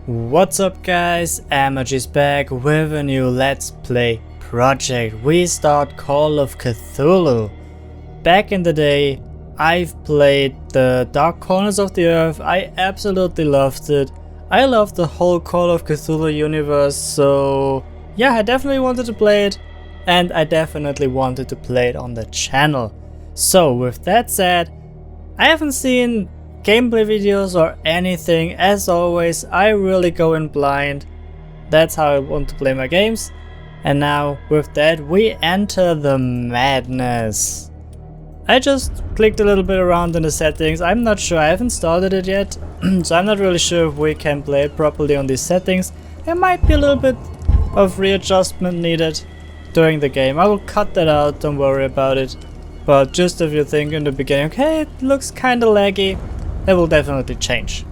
What's up guys, Amage's back with a new Let's Play project. We start Call of Cthulhu. Back in the day, I've played the Dark Corners of the Earth. I absolutely loved it. I loved the whole Call of Cthulhu universe, so yeah, I definitely wanted to play it. And I definitely wanted to play it on the channel. So with that said, I haven't seen gameplay videos or anything. As always, I really go in blind. That's how I want to play my games. And now with that, we enter the madness. I just clicked a little bit around in the settings. I'm not sure, I haven't started it yet, so I'm not really sure if we can play it properly on these settings. There might be a little bit of readjustment needed during the game. I will cut that out, don't worry about it. But just if you think in the beginning, okay, it looks kinda laggy, that will definitely change,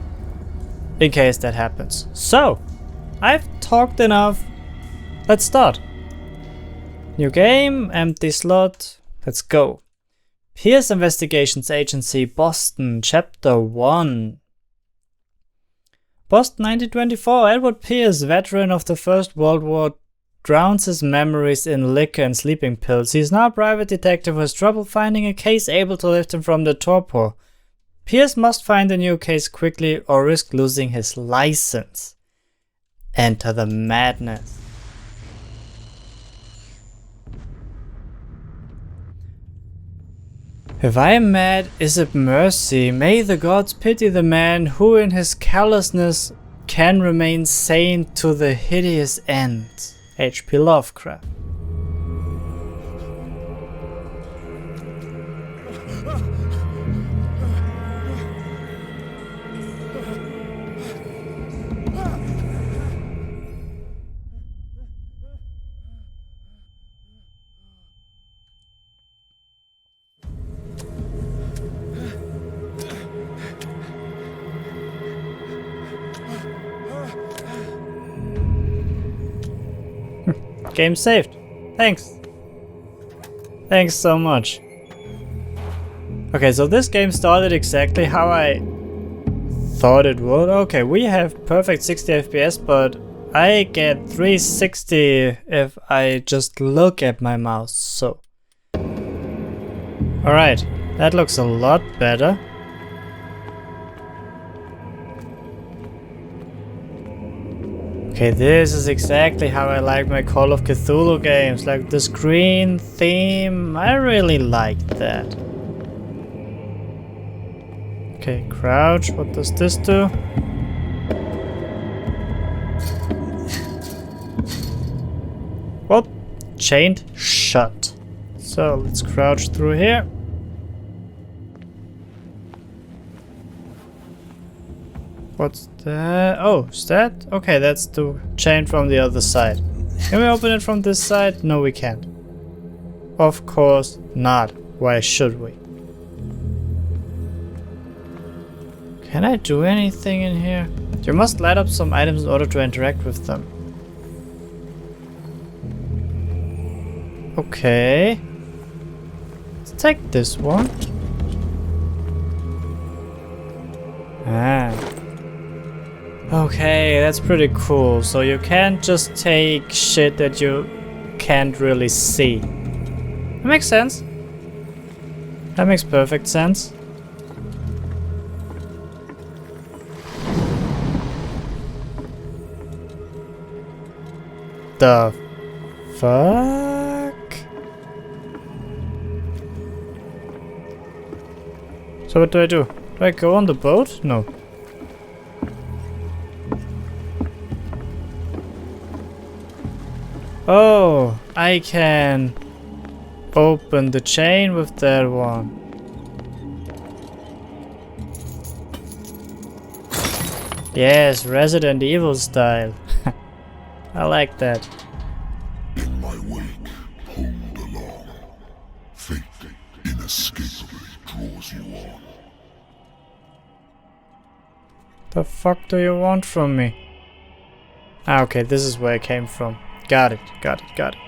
in case that happens. So, I've talked enough, let's start. New game, empty slot, let's go. Pierce Investigations Agency, Boston, Chapter 1. Boston 1924, Edward Pierce, veteran of the First World War, drowns his memories in liquor and sleeping pills. He is now a private detective who has trouble finding a case able to lift him from the torpor. Pierce must find a new case quickly or risk losing his license. Enter the madness. If I am mad, is it mercy? May the gods pity the man who in his callousness can remain sane to the hideous end. H.P. Lovecraft. Game saved. Thanks. Thanks so much. Okay, so this game started exactly how I thought it would. Okay, we have perfect 60 FPS, but I get 360 if I just look at my mouse, so. Alright, that looks a lot better. Okay, this is exactly how I like my Call of Cthulhu games, like this green theme, I really like that. Okay, crouch, what does this do? What? Chained shut. So let's crouch through here. What's that? Oh, is that? Okay, that's the chain from the other side. Can we open it from this side? No, we can't. Of course not. Why should we? Can I do anything in here? You must light up some items in order to interact with them. Okay. Let's take this one. Ah. Okay, that's pretty cool. So you can't just take shit that you can't really see. That makes sense. That makes perfect sense. The fuck? So what do? Do I go on the boat? No. Oh, I can open the chain with that one. Yes, Resident Evil style. I like that. In my wake, pulled along. Fate inescapably draws you on. The fuck do you want from me? Ah, okay, this is where I came from. Got it, got it, got it.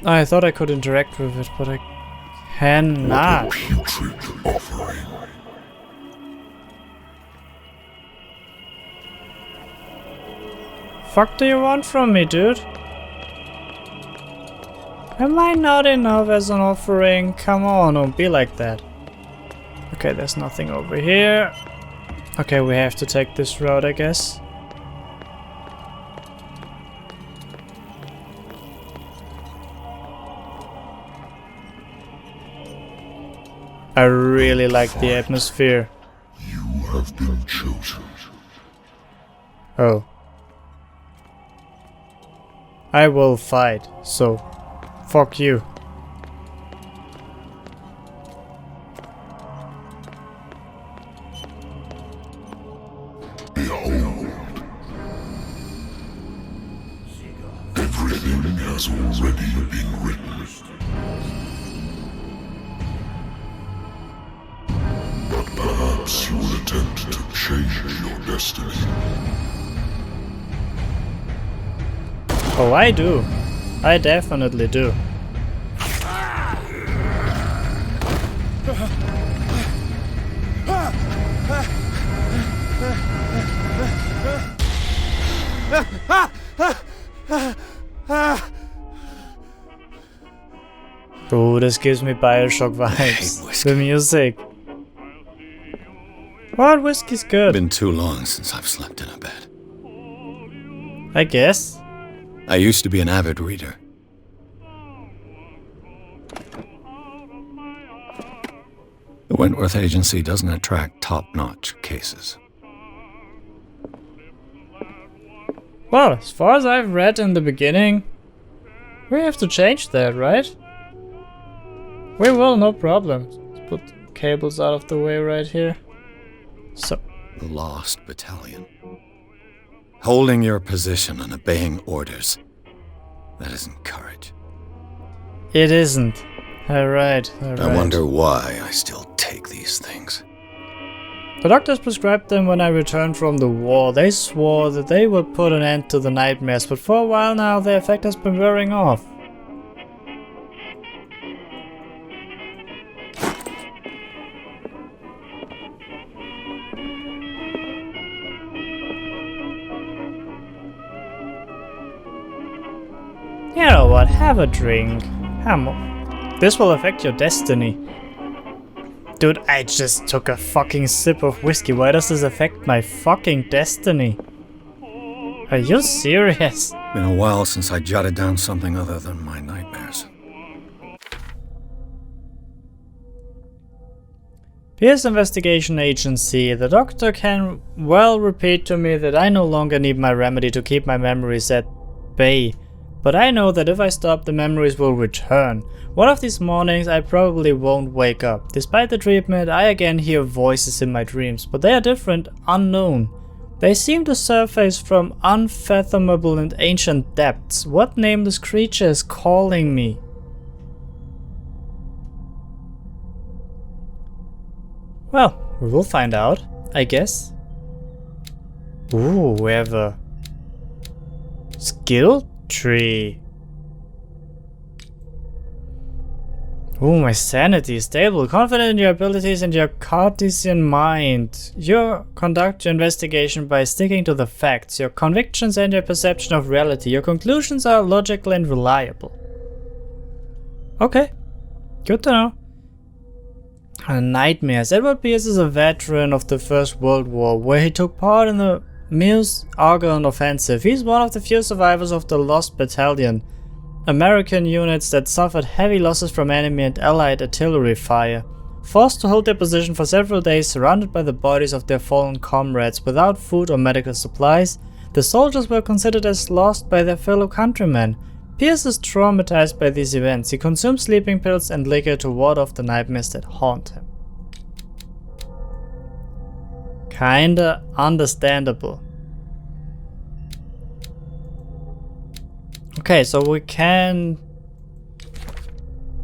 I thought I could interact with it, but I cannot. What a putrid offering. Fuck do you want from me, dude? Am I not enough as an offering? Come on, don't be like that. Okay, there's nothing over here. Okay, we have to take this road, I guess. I really like the atmosphere. You have been chosen. Oh. I will fight, so fuck you. Behold. Everything has already been written. But perhaps you will attempt to change your destiny. Oh, I do. I definitely do. Oh, this gives me Bioshock vibes. The music. What? Whiskey's good. Been too long since I've slept in a bed. I guess. I used to be an avid reader. The Wentworth Agency doesn't attract top-notch cases. Well, as far as I've read in the beginning, we have to change that, right? We will, no problem. Let's put the cables out of the way right here. So. The Lost Battalion. Holding your position and obeying orders. That isn't courage. It isn't. Alright. I wonder why I still take these things. The doctors prescribed them when I returned from the war. They swore that they would put an end to the nightmares, but for a while now their effect has been wearing off. You know what, have a drink. This will affect your destiny. Dude, I just took a fucking sip of whiskey. Why does this affect my fucking destiny? Are you serious? Been a while since I jotted down something other than my nightmares. Pierce Investigation Agency. The doctor can well repeat to me that I no longer need my remedy to keep my memories at bay. But I know that if I stop, the memories will return. One of these mornings I probably won't wake up. Despite the treatment, I again hear voices in my dreams, but they are different, unknown. They seem to surface from unfathomable and ancient depths. What nameless creature is calling me? Well, we will find out, I guess. Ooh, we have a skill tree. Ooh, my sanity is stable. Confident in your abilities and your Cartesian mind. You conduct your investigation by sticking to the facts, your convictions and your perception of reality. Your conclusions are logical and reliable. Okay, good to know. Nightmares. Edward Pierce is a veteran of the First World War, where he took part in the Meuse-Argonne offensive. He's one of the few survivors of the Lost Battalion, American units that suffered heavy losses from enemy and allied artillery fire. Forced to hold their position for several days, surrounded by the bodies of their fallen comrades, without food or medical supplies, the soldiers were considered as lost by their fellow countrymen. Pierce is traumatized by these events. He consumes sleeping pills and liquor to ward off the nightmares that haunt him. Kinda understandable. Okay, so we can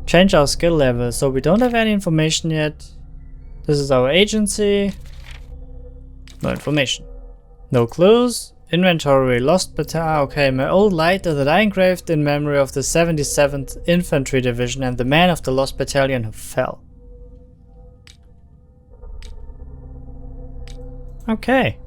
change our skill level. So we don't have any information yet. This is our agency. No information. No clues. Inventory, lost battalion. Okay, my old lighter that I engraved in memory of the 77th Infantry Division and the man of the lost battalion who fell. Okay.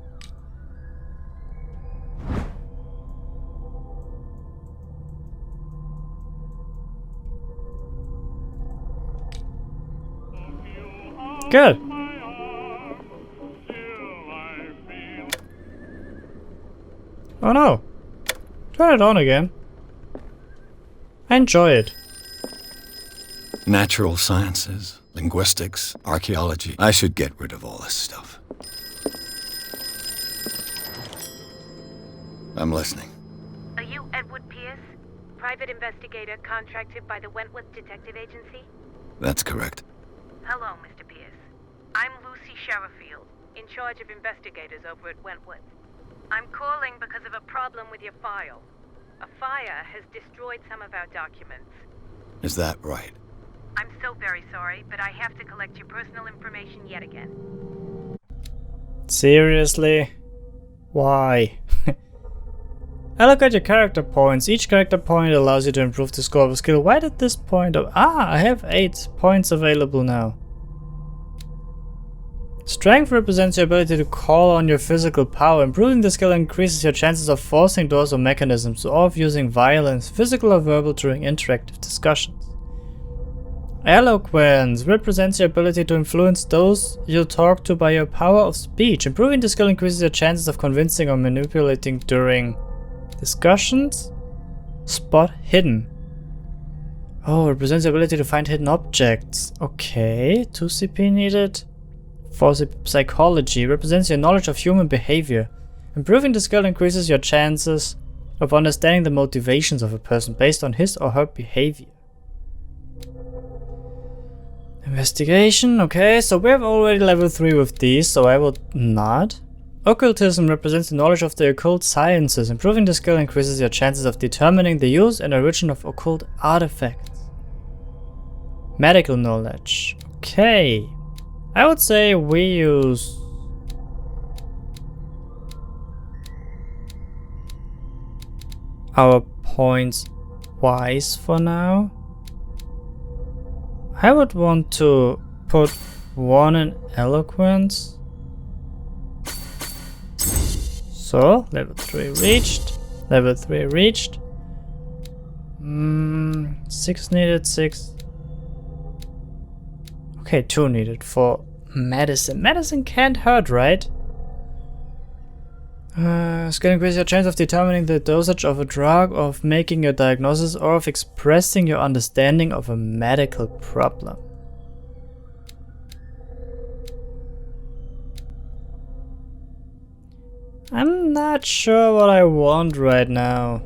Good. Oh no. Turn it on again. I enjoy it. Natural sciences, linguistics, archaeology. I should get rid of all this stuff. I'm listening. Are you Edward Pierce, private investigator contracted by the Wentworth Detective Agency? That's correct. Hello, Mr. Pierce. I'm Lucy Sherrifield, in charge of investigators over at Wentworth. I'm calling because of a problem with your file. A fire has destroyed some of our documents. Is that right? I'm so very sorry, but I have to collect your personal information yet again. Seriously? Why? Allocate your character points. Each character point allows you to improve the score of a skill. Why did this point of... I have 8 points available now. Strength represents your ability to call on your physical power. Improving the skill increases your chances of forcing doors or mechanisms, or of using violence, physical or verbal, during interactive discussions. Eloquence represents your ability to influence those you talk to by your power of speech. Improving the skill increases your chances of convincing or manipulating during discussions. Spot hidden. Oh, represents your ability to find hidden objects. Okay, 2 CP needed. For psychology, represents your knowledge of human behavior. Improving the skill increases your chances of understanding the motivations of a person based on his or her behavior. Investigation, okay, so we have already level 3 with these, so I will not. Occultism represents the knowledge of the occult sciences. Improving the skill increases your chances of determining the use and origin of occult artifacts. Medical knowledge, okay. I would say we use our points wise for now. I would want to put 1 in eloquence. So, level 3 reached. Level 3 reached. 6 needed, 6. Okay, 2 needed for medicine. Medicine can't hurt, right? Skill increases your chance of determining the dosage of a drug, of making your diagnosis, or of expressing your understanding of a medical problem. I'm not sure what I want right now.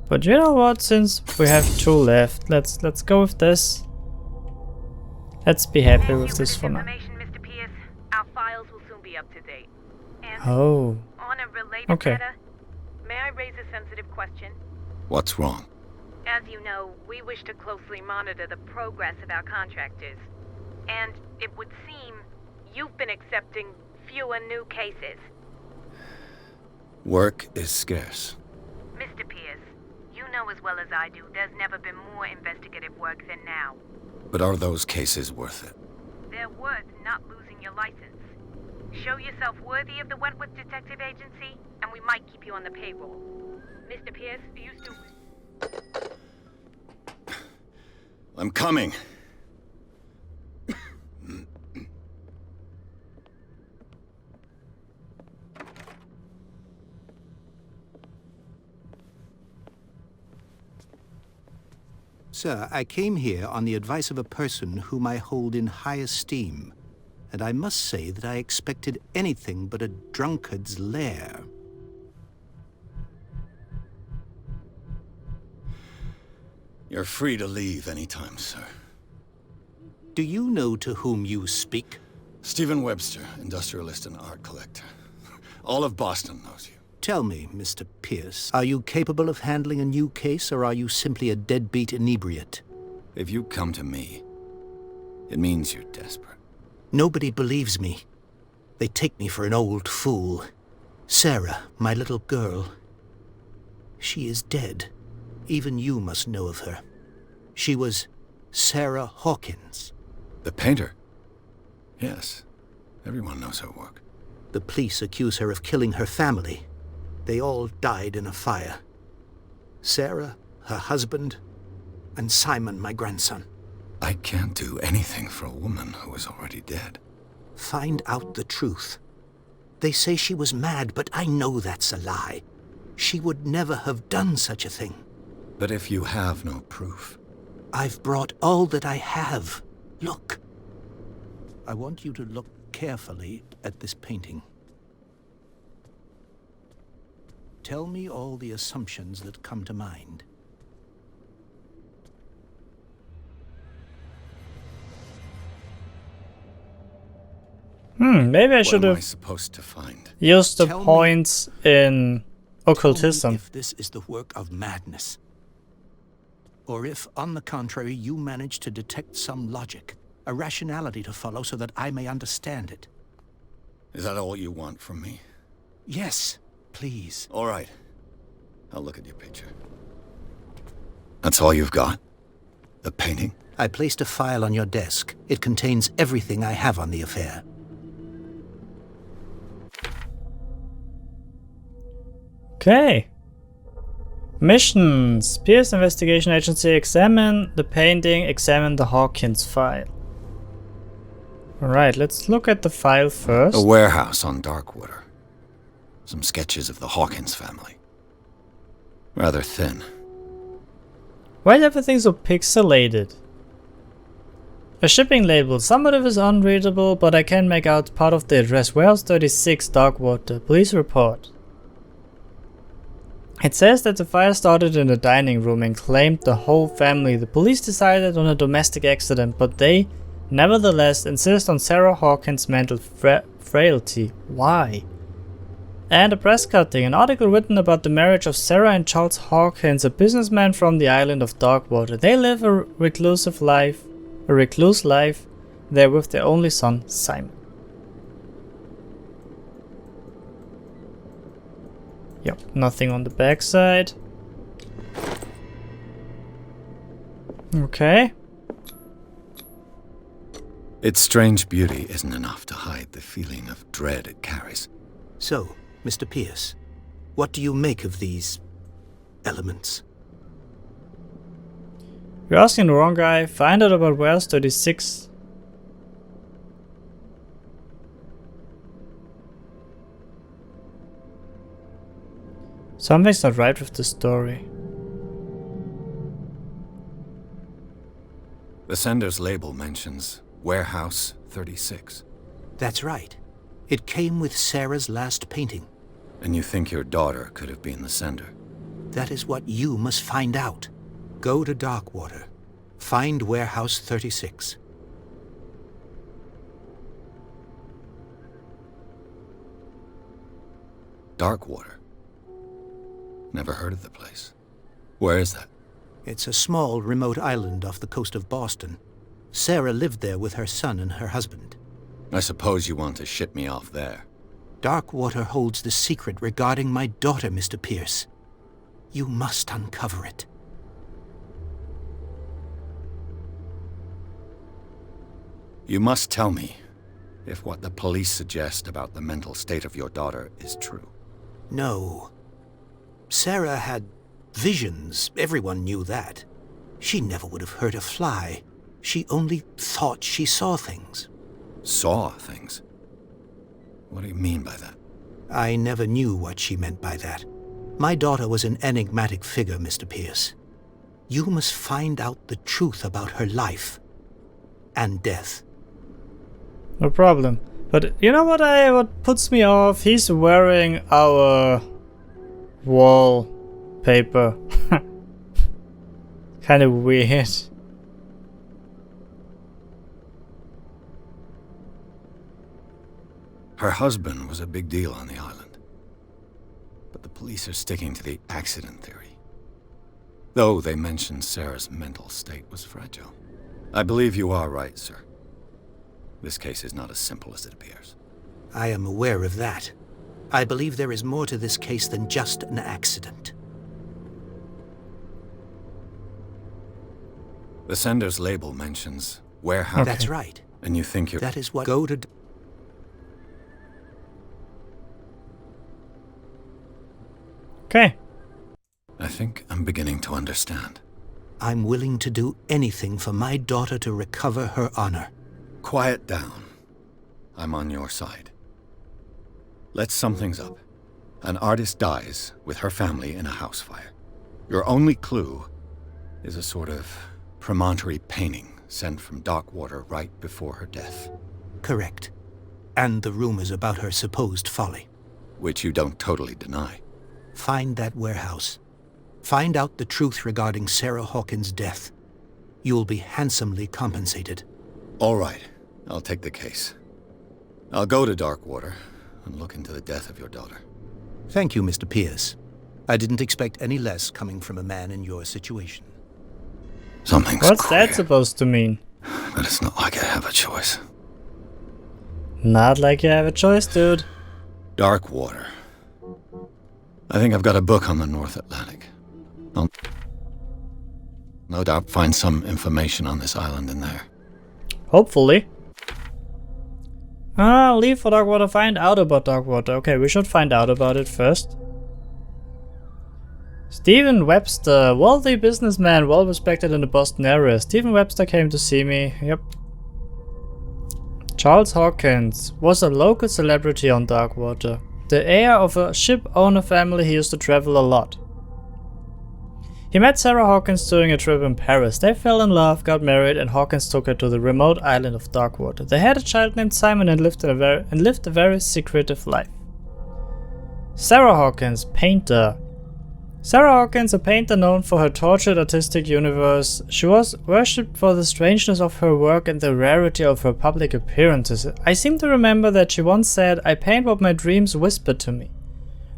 But you know what, since we have 2 left, let's go with this. Let's be happy with this for now. Mr. Pierce. Our files will soon be up to date. And Oh. on a related Okay. matter, may I raise a sensitive question? What's wrong? As you know, we wish to closely monitor the progress of our contractors. And it would seem you've been accepting fewer new cases. Work is scarce. Mr. Pierce, you know as well as I do there's never been more investigative work than now. But are those cases worth it? They're worth not losing your license. Show yourself worthy of the Wentworth Detective Agency, and we might keep you on the payroll. Mr. Pierce, are you still... I'm coming. Sir, I came here on the advice of a person whom I hold in high esteem, and I must say that I expected anything but a drunkard's lair. You're free to leave anytime, sir. Do you know to whom you speak? Stephen Webster, industrialist and art collector. All of Boston knows you. Tell me, Mr. Pierce, are you capable of handling a new case, or are you simply a deadbeat inebriate? If you come to me, it means you're desperate. Nobody believes me. They take me for an old fool. Sarah, my little girl. She is dead. Even you must know of her. She was Sarah Hawkins. The painter? Yes. Everyone knows her work. The police accuse her of killing her family. They all died in a fire. Sarah, her husband, and Simon, my grandson. I can't do anything for a woman who is already dead. Find out the truth. They say she was mad, but I know that's a lie. She would never have done such a thing. But if you have no proof... I've brought all that I have. Look. I want you to look carefully at this painting. Tell me all the assumptions that come to mind. Maybe I should What am I have supposed to find? used the Tell me- points in Tell me occultism. if this is the work of madness. Or if, on the contrary, you manage to detect some logic, a rationality to follow so that I may understand it. Is that all you want from me? Yes, please. All right. I'll look at your picture. That's all you've got? The painting? I placed a file on your desk. It contains everything I have on the affair. Okay. Missions. Pierce Investigation Agency. Examine the painting. Examine the Hawkins file. Alright, let's look at the file first. A warehouse on Darkwater. Some sketches of the Hawkins family. Rather thin. Why is everything so pixelated? A shipping label. Some of it is unreadable, but I can make out part of the address. Warehouse 36, Darkwater. Police report. It says that the fire started in the dining room and claimed the whole family. The police decided on a domestic accident, but they, nevertheless, insist on Sarah Hawkins' mental frailty. Why? And a press cutting. An article written about the marriage of Sarah and Charles Hawkins, a businessman from the island of Darkwater. They live a recluse life there with their only son, Simon. Yep, nothing on the backside. Okay. Its strange beauty isn't enough to hide the feeling of dread it carries. So, Mr. Pierce, what do you make of these elements? You're asking the wrong guy. Find out about Warehouse 36. Something's not right with the story. The sender's label mentions Warehouse 36. That's right. It came with Sarah's last painting. And you think your daughter could have been the sender? That is what you must find out. Go to Darkwater. Find Warehouse 36. Darkwater? Never heard of the place. Where is that? It's a small, remote island off the coast of Boston. Sarah lived there with her son and her husband. I suppose you want to ship me off there. Darkwater holds the secret regarding my daughter, Mr. Pierce. You must uncover it. You must tell me if what the police suggest about the mental state of your daughter is true. No. Sarah had visions. Everyone knew that. She never would have hurt a fly. She only thought she saw things. Saw things? What do you mean by that? I never knew what she meant by that. My daughter was an enigmatic figure, Mr. Pierce. You must find out the truth about her life and death. No problem. But you know what puts me off? He's wearing our wallpaper. Kind of weird. Her husband was a big deal on the island. But the police are sticking to the accident theory. Though they mentioned Sarah's mental state was fragile. I believe you are right, sir. This case is not as simple as it appears. I am aware of that. I believe there is more to this case than just an accident. The sender's label mentions warehouse. That's right. And you think you're... That is what... Go to... Okay. I think I'm beginning to understand. I'm willing to do anything for my daughter to recover her honor. Quiet down. I'm on your side. Let's sum things up. An artist dies with her family in a house fire. Your only clue is a sort of promontory painting sent from Darkwater right before her death. Correct. And the rumors about her supposed folly. Which you don't totally deny. Find that warehouse. Find out the truth regarding Sarah Hawkins' death. You'll be handsomely compensated. All right. I'll take the case. I'll go to Darkwater and look into the death of your daughter. Thank you, Mr. Pierce. I didn't expect any less coming from a man in your situation. Something's What's queer, that supposed to mean? but it's not like I have a choice. Not like you have a choice, dude. Darkwater. I think I've got a book on the North Atlantic. I'll no doubt find some information on this island in there. Hopefully. Leave for Darkwater, find out about Darkwater. Okay, we should find out about it first. Stephen Webster, wealthy businessman, well respected in the Boston area. Stephen Webster came to see me. Yep. Charles Hawkins was a local celebrity on Darkwater. The heir of a ship owner family, he used to travel a lot. He met Sarah Hawkins during a trip in Paris. They fell in love, got married, and Hawkins took her to the remote island of Darkwater. They had a child named Simon and lived a very secretive life. Sarah Hawkins, painter. Sarah Hawkins, a painter known for her tortured artistic universe. She was worshipped for the strangeness of her work and the rarity of her public appearances. I seem to remember that she once said, "I paint what my dreams whisper to me."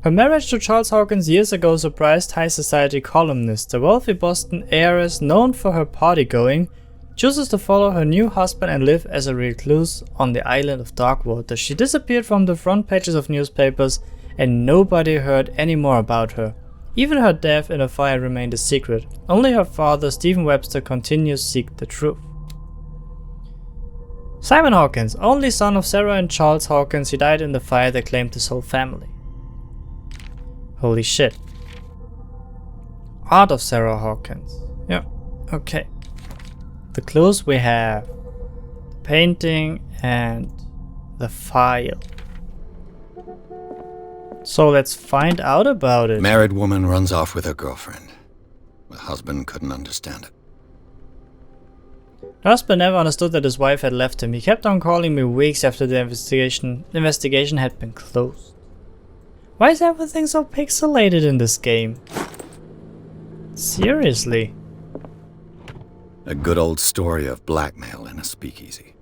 Her marriage to Charles Hawkins years ago surprised high society columnists. The wealthy Boston heiress, known for her party-going, chooses to follow her new husband and live as a recluse on the island of Darkwater. She disappeared from the front pages of newspapers and nobody heard any more about her. Even her death in a fire remained a secret. Only her father, Stephen Webster, continues to seek the truth. Simon Hawkins, only son of Sarah and Charles Hawkins, he died in the fire that claimed his whole family. Holy shit. Art of Sarah Hawkins. Yeah, okay. The clues we have. The painting and the file. So let's find out about it. Married woman runs off with her girlfriend. The husband couldn't understand it. The husband never understood that his wife had left him. He kept on calling me weeks after the investigation had been closed. Why is everything so pixelated in this game? Seriously. A good old story of blackmail in a speakeasy.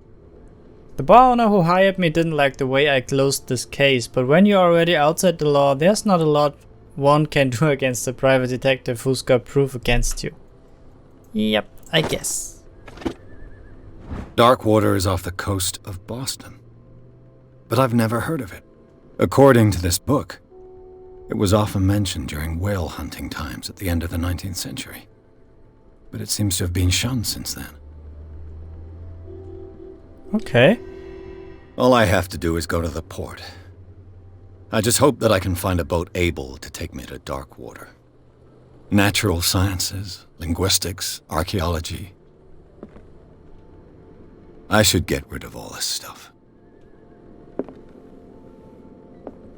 The bar owner who hired me didn't like the way I closed this case, but when you're already outside the law, there's not a lot one can do against a private detective who's got proof against you. Yep, I guess. Darkwater is off the coast of Boston. But I've never heard of it. According to this book, it was often mentioned during whale hunting times at the end of the 19th century. But it seems to have been shunned since then. Okay. All I have to do is go to the port. I just hope that I can find a boat able to take me to Darkwater. Natural sciences, linguistics, archaeology. I should get rid of all this stuff.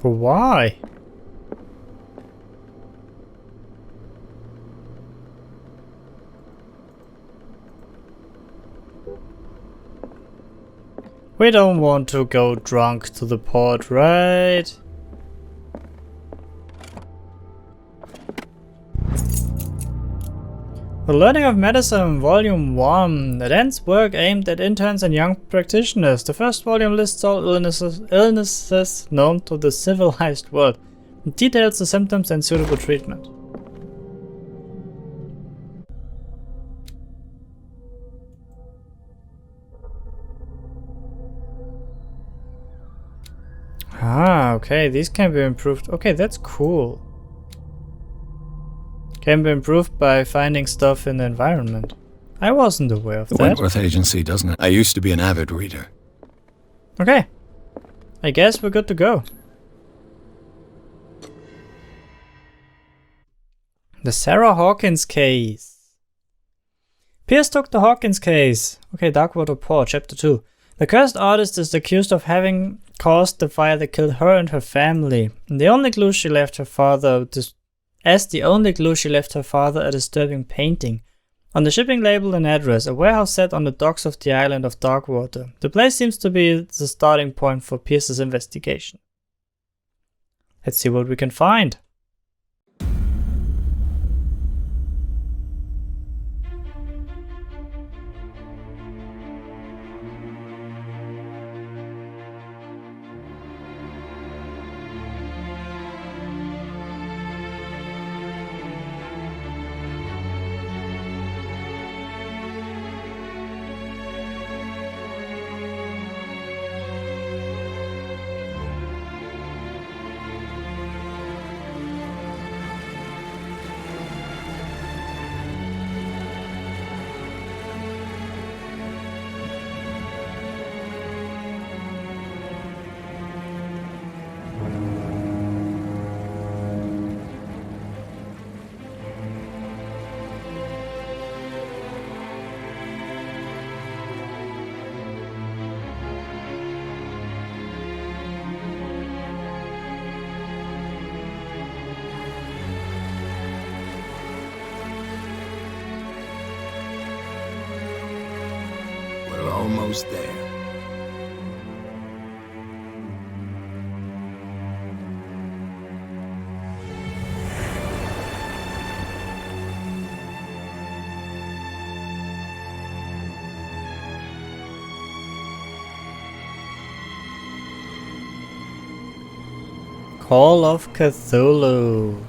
But why? We don't want to go drunk to the port, right? The Learning of Medicine, Volume 1. It ends work aimed at interns and young practitioners. The first volume lists all illnesses known to the civilized world. It details the symptoms and suitable treatment. Ah. Okay, these can be improved. Okay, that's cool. Can be improved by finding stuff in the environment. I wasn't aware of The that. Wentworth Agency, doesn't it? I used to be an avid reader. Okay. I guess we're good to go. The Sarah Hawkins case. Pierce took the Hawkins case. Okay, Darkwater Paw, Chapter 2. The cursed artist is accused of having caused the fire that killed her and her family. The only clue she left her father, a disturbing painting. On the shipping label and address, a warehouse set on the docks of the island of Darkwater. The place seems to be the starting point for Pierce's investigation. Let's see what we can find. Almost there. Call of Cthulhu.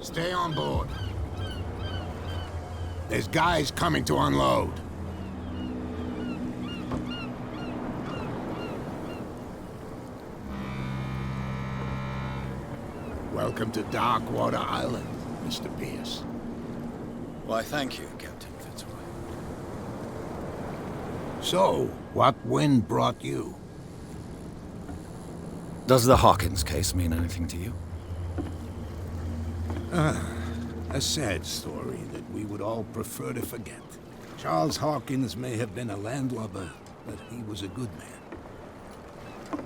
Stay on board. There's guys coming to unload. Welcome to Darkwater Island, Mr. Pierce. Why, thank you, Captain Fitzroy. So, what wind brought you? Does the Hawkins case mean anything to you? A sad story that we would all prefer to forget. Charles Hawkins may have been a landlubber, but he was a good man.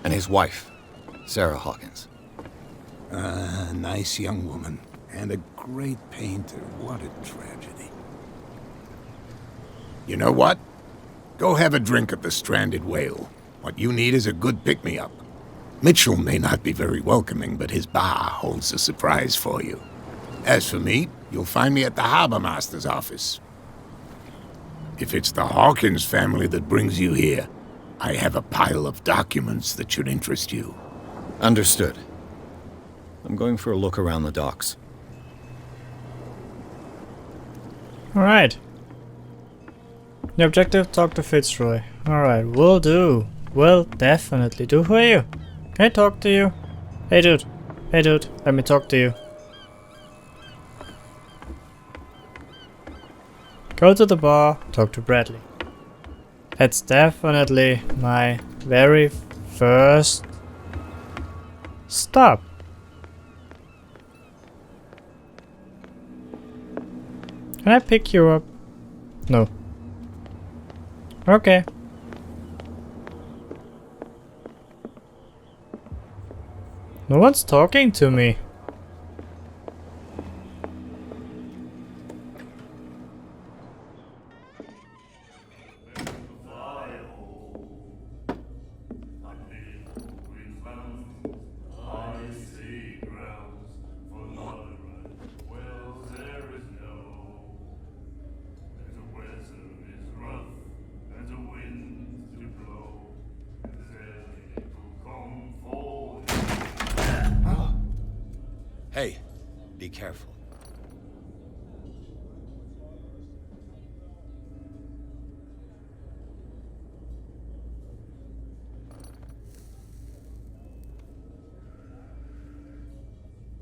And his wife, Sarah Hawkins. A nice young woman, and a great painter. What a tragedy. You know what? Go have a drink at the Stranded Whale. What you need is a good pick-me-up. Mitchell may not be very welcoming, but his bar holds a surprise for you. As for me, you'll find me at the Harbor Master's office. If it's the Hawkins family that brings you here, I have a pile of documents that should interest you. Understood. I'm going for a look around the docks. Alright. The objective, talk to Fitzroy. Alright, will do. Will definitely do. Who are you? Can I talk to you? Hey dude. Hey dude, let me talk to you. Go to the bar, talk to Bradley. That's definitely my very first stop. Can I pick you up? No. Okay. No one's talking to me. Hey, be careful.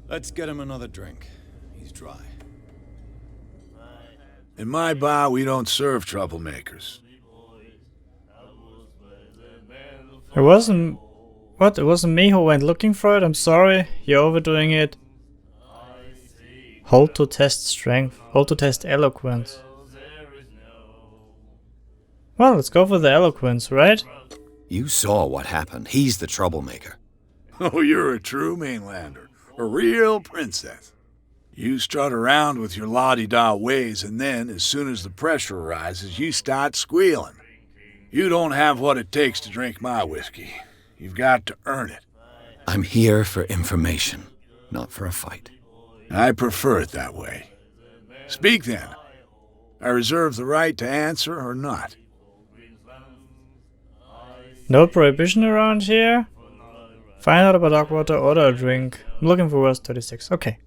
Let's get him another drink. He's dry. In my bar, we don't serve troublemakers. It wasn't... What? It wasn't me who went looking for it? I'm sorry. You're overdoing it. Hold to test strength. Hold to test eloquence. Well, let's go for the eloquence, right? You saw what happened. He's the troublemaker. Oh, you're a true mainlander. A real princess. You strut around with your la-di-da ways, and then, as soon as the pressure arises, you start squealing. You don't have what it takes to drink my whiskey. You've got to earn it. I'm here for information, not for a fight. I prefer it that way. Speak then. I reserve the right to answer or not. No prohibition around here? Find out about Darkwater, order a drink. I'm looking for verse 36. Okay.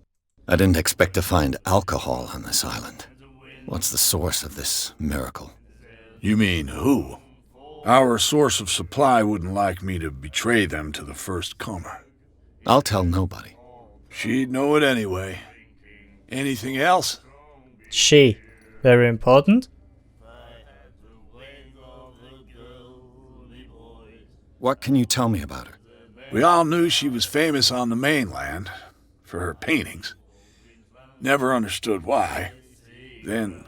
I didn't expect to find alcohol on this island. What's the source of this miracle? You mean who? Our source of supply wouldn't like me to betray them to the first comer. I'll tell nobody. She'd know it anyway. Anything else? She. Very important. What can you tell me about her? We all knew she was famous on the mainland for her paintings. Never understood why. Then,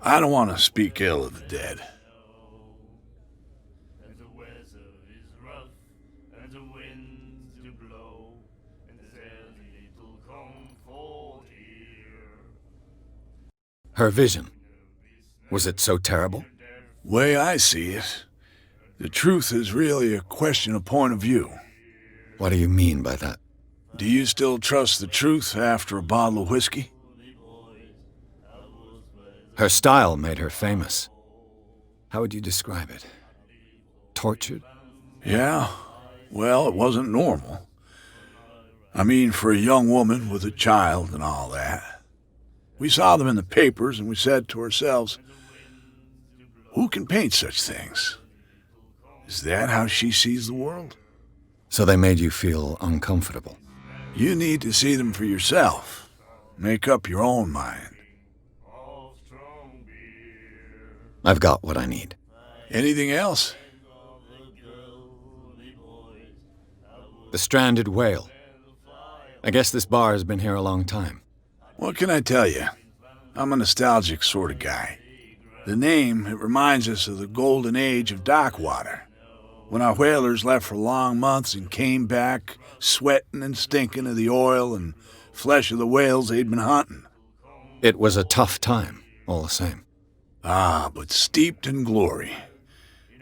I don't want to speak ill of the dead. Her vision. Was it so terrible? Way I see it, the truth is really a question of point of view. What do you mean by that? Do you still trust the truth after a bottle of whiskey? Her style made her famous. How would you describe it? Tortured? Yeah, well, it wasn't normal. I mean, for a young woman with a child and all that. We saw them in the papers and we said to ourselves, who can paint such things? Is that how she sees the world? So they made you feel uncomfortable. You need to see them for yourself. Make up your own mind. I've got what I need. Anything else? The stranded whale. I guess this bar has been here a long time. What can I tell you? I'm a nostalgic sort of guy. The name, it reminds us of the golden age of Darkwater, when our whalers left for long months and came back sweating and stinking of the oil and flesh of the whales they'd been hunting. It was a tough time, all the same. Ah, but steeped in glory.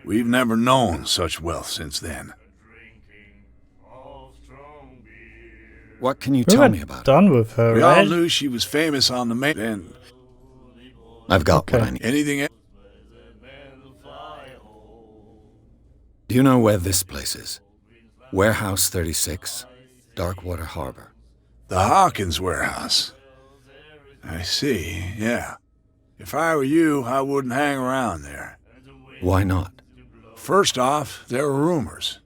We've never known such wealth since then. What can you We tell were me about her? done with her, We all right? knew she was famous on the main... And I've got what Okay. I need. anything else? Do you know where this place is? Warehouse 36, Darkwater Harbor. The Hawkins warehouse. I see, yeah. If I were you, I wouldn't hang around there. Why not? First off, there are rumors.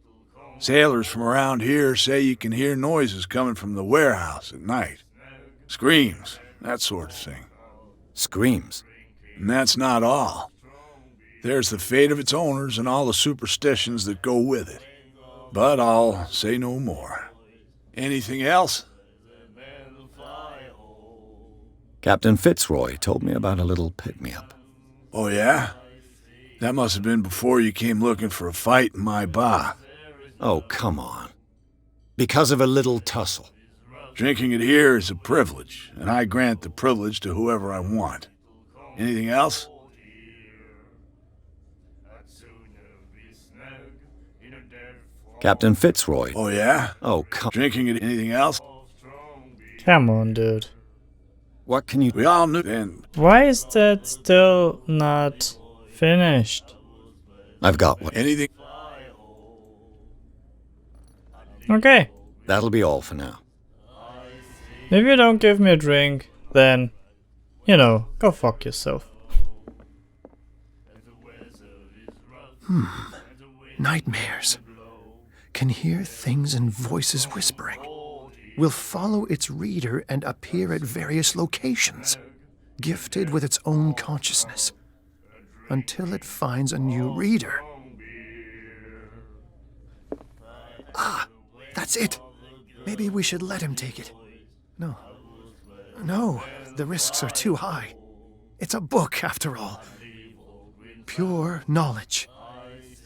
Sailors from around here say you can hear noises coming from the warehouse at night. Screams, that sort of thing. Screams. And that's not all. There's the fate of its owners and all the superstitions that go with it. But I'll say no more. Anything else? Captain Fitzroy told me about a little pick-me-up. Oh, yeah? That must have been before you came looking for a fight in my bar. Oh, come on. Because of a little tussle. Drinking it here is a privilege, and I grant the privilege to whoever I want. Anything else? Captain Fitzroy. Oh, yeah? Oh, come. Drinking it, anything else? Come on, dude. What can you... We all knew, and Why is that still not finished? I've got what... anything... Okay. That'll be all for now. If you don't give me a drink, then, you know, go fuck yourself. Nightmares. Can hear things and voices whispering. Will follow its reader and appear at various locations, gifted with its own consciousness, until it finds a new reader. Ah, that's it. Maybe we should let him take it. No. No, the risks are too high. It's a book, after all. Pure knowledge.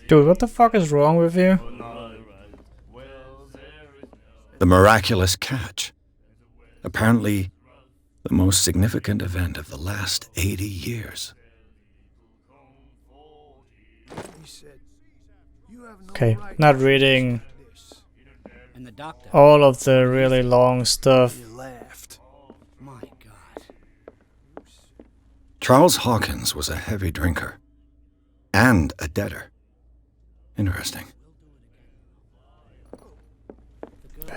Dude, what the fuck is wrong with you? The miraculous catch. Apparently, the most significant event of the last 80 years. Okay, not reading all of the really long stuff. Charles Hawkins was a heavy drinker. And a debtor. Interesting.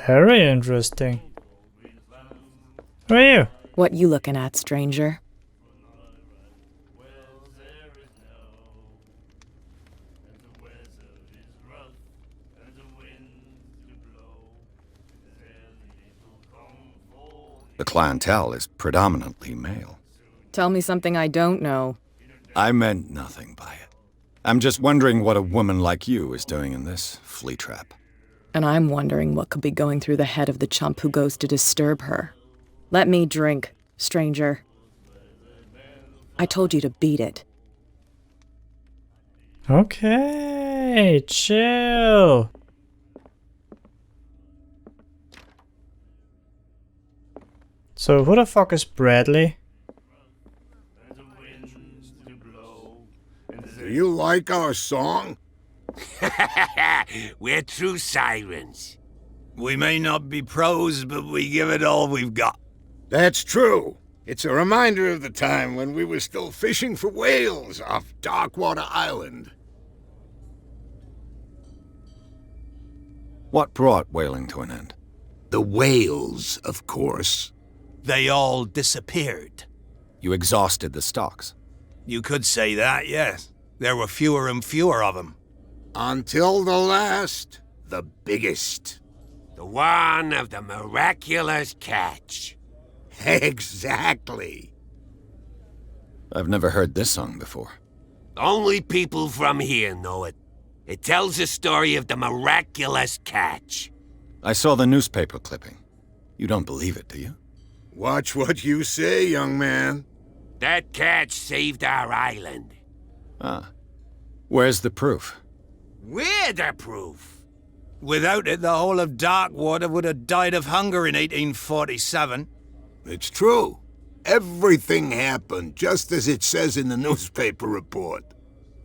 Very interesting. Who are you? What you looking at, stranger? The clientele is predominantly male. Tell me something I don't know. I meant nothing by it. I'm just wondering what a woman like you is doing in this flea trap. And I'm wondering what could be going through the head of the chump who goes to disturb her. Let me drink, stranger. I told you to beat it. Okay, chill. So who the fuck is Bradley? Do you like our song? We're true sirens. We may not be pros, but we give it all we've got. That's true. It's a reminder of the time when we were still fishing for whales off Darkwater Island. What brought whaling to an end? The whales, of course. They all disappeared. You exhausted the stocks. You could say that, yes. There were fewer and fewer of them. Until the last, the biggest. The one of the miraculous catch. Exactly. I've never heard this song before. Only people from here know it. It tells the story of the miraculous catch. I saw the newspaper clipping. You don't believe it, do you? Watch what you say, young man. That catch saved our island. Ah. Where's the proof? We're the proof. Without it, the whole of Darkwater would have died of hunger in 1847. It's true. Everything happened just as it says in the newspaper report.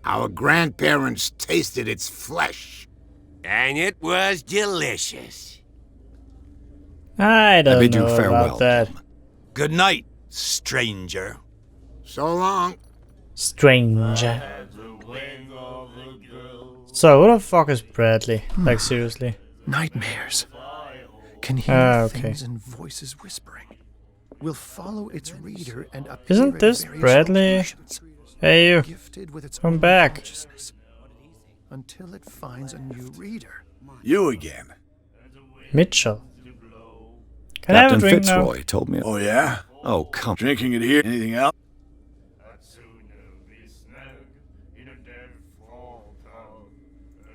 Our grandparents tasted its flesh. And it was delicious. I don't bid you know farewell, about that. gentlemen. Good night, stranger. So long. Stranger. So who the fuck is Bradley? Like seriously. Nightmares. Can hear Okay. things and voices whispering. Will follow its reader and appear Isn't at this various Bradley? locations, Hey you. gifted with its Come own back. consciousness, until it finds a new reader. You again. Mitchell. Can I have a Captain drink now? Fitzroy told me. Oh, yeah? Oh, come. Drinking it here. Anything else?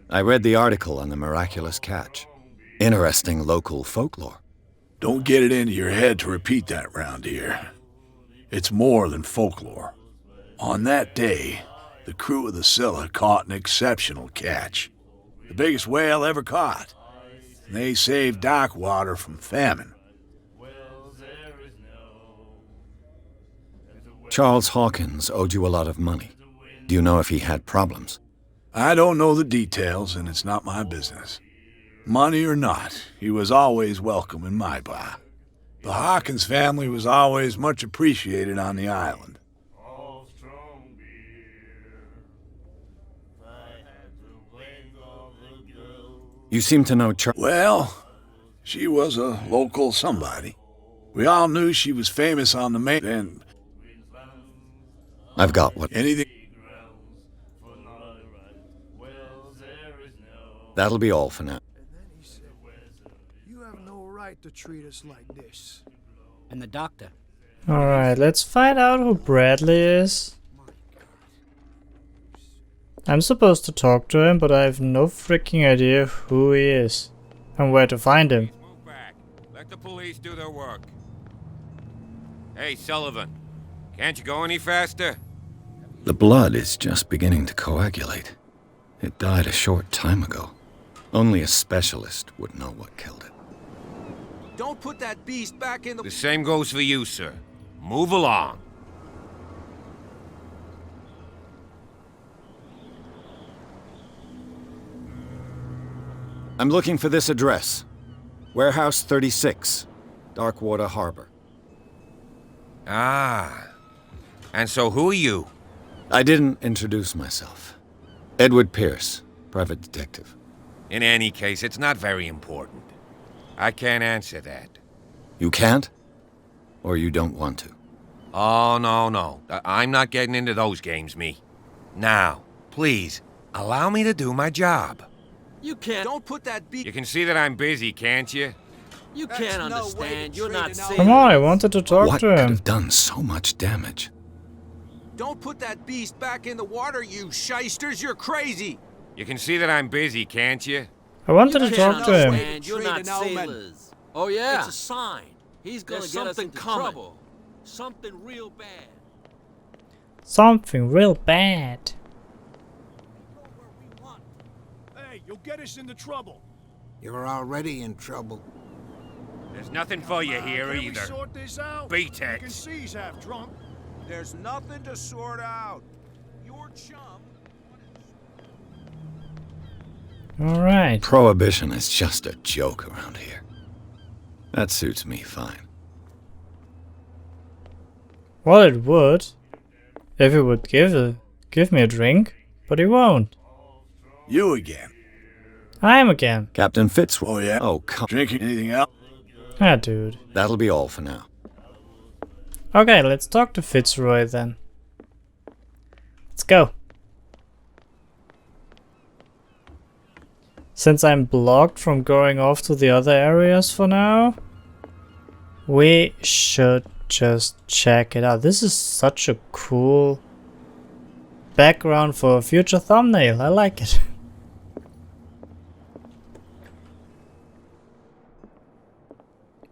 I read the article on the miraculous catch. Interesting local folklore. Don't get it into your head to repeat that round here. It's more than folklore. On that day, the crew of the Scylla caught an exceptional catch. The biggest whale ever caught. And they saved Darkwater from famine. Charles Hawkins owed you a lot of money. Do you know if he had problems? I don't know the details, and it's not my business. Money or not, he was always welcome in my bar. The Hawkins family was always much appreciated on the island. You seem to know Charles. Well, she was a local somebody. We all knew she was famous on the main and I've got what... anything. That'll be all for now. And then he said, "You have no right to treat us like this." And the doctor. Alright, let's find out who Bradley is. I'm supposed to talk to him, but I have no freaking idea who he is and where to find him. Move back. Let the police do their work. Hey, Sullivan. Can't you go any faster? The blood is just beginning to coagulate. It died a short time ago. Only a specialist would know what killed it. Don't put that beast back in The same goes for you, sir. Move along. I'm looking for this address. Warehouse 36, Darkwater Harbor. Ah. And so who are you? I didn't introduce myself. Edward Pierce, private detective. In any case, it's not very important. I can't answer that. You can't? Or you don't want to? Oh, no. I'm not getting into those games, me. Now, please, allow me to do my job. You can't. Don't put that beast. You can see that I'm busy, can't you? You That's can't no understand. way to You're treat not an safe. Come on, I wanted to talk What to could him. have done so much damage? Don't put that beast back in the water, you shysters. You're crazy. You can see that I'm busy, can't you? I wanted You to can't talk to him. understand. You're not Treat an omen. sailors. Oh yeah. It's It's a sign. He's gonna There's get us something into coming. trouble. Something real bad. Something real bad. Hey, you'll get us into trouble. You're already in trouble. There's nothing for you here Can we either. sort this out? Beat You it. can see he's half drunk. There's nothing to sort out. Your chum. Alright. Prohibition is just a joke around here. That suits me fine. Well, it would. If he would give me a drink, but he won't. You again. I am again. Captain Fitzroy. Oh, yeah? Oh, come. Drinking anything else? Ah, dude. That'll be all for now. Okay, let's talk to Fitzroy then. Let's go. Since I'm blocked from going off to the other areas for now, we should just check it out. This is such a cool background for a future thumbnail. I like it.